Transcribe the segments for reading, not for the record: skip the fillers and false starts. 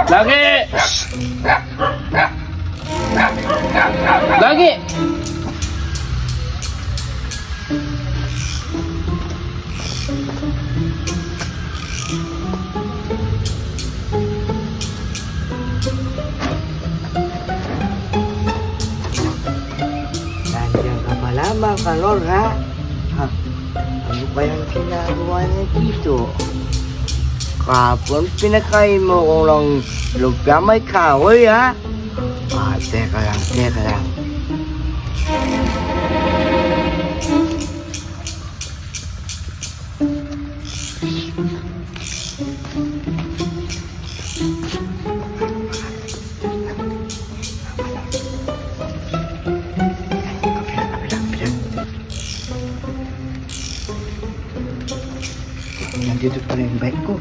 Lagi! Lagi! Nandiyan ka pa lamang, Kalor, ha? Ano ba yung ginagawa niya dito? Kapon, pinakain mo ko ng lumpia may kahoy, ha? Teka lang. Nandito pa rin yung bike ko.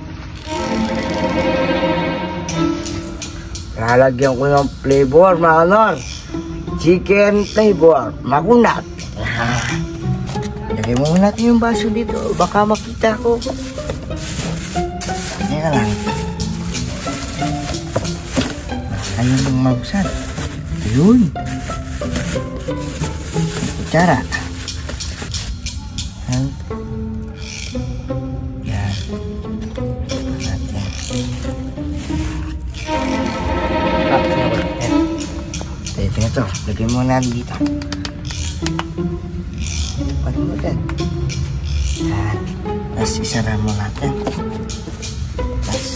Lalagyan ko ng flavor, mga Kalor. Chicken flavor, makunat. Lagay mo natin yung baso dito. Baka makita ko. Teka lang. Ayun yung mabusat. Ayun. Kutsara. Yan. Ito, lagay mo na dito. Pag mo din. Yan. Tapos isara mo natin. Tapos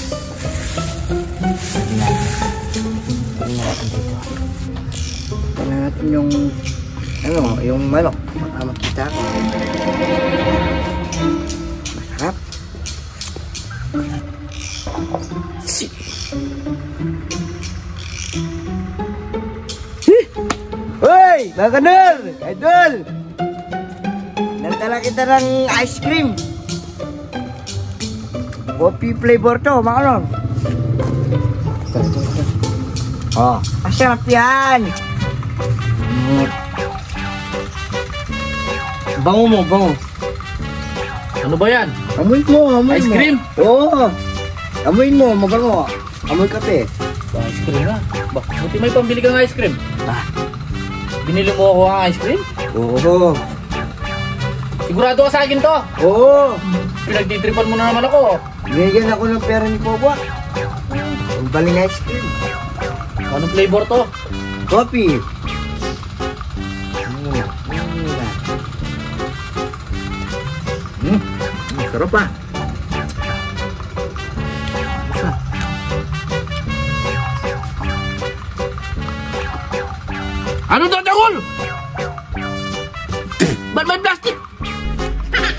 lagay natin. Lagay natin dito. Lagay natin yung yung manok. Baka makita ko. Masarap. Hoy! Mga Kanor! Idol! Nagdala kita ng ice cream. Coffee flavor to, mga Kanor. Oh, masarap yan! Bango mo, bango. Ano ba yan? Amoy mo. Ice cream? Oo. Amoy mo, mabango. Amoy kape. Ice cream na. Buti may pambili kang ice cream. Binili mo ako ang ice cream? Oo. Sigurado ka sa akin to? Oo. Pinagtitripan mo na naman ako. Binigyan ako ng pera ni Popo. Ang baling ice cream. Anong flavor to? Coffee. Sarap pa. Ano to, Dagol? Ba't may plastic?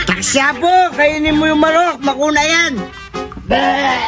Taksya po! Kainin mo yung manok! Makuna yan! Bleh!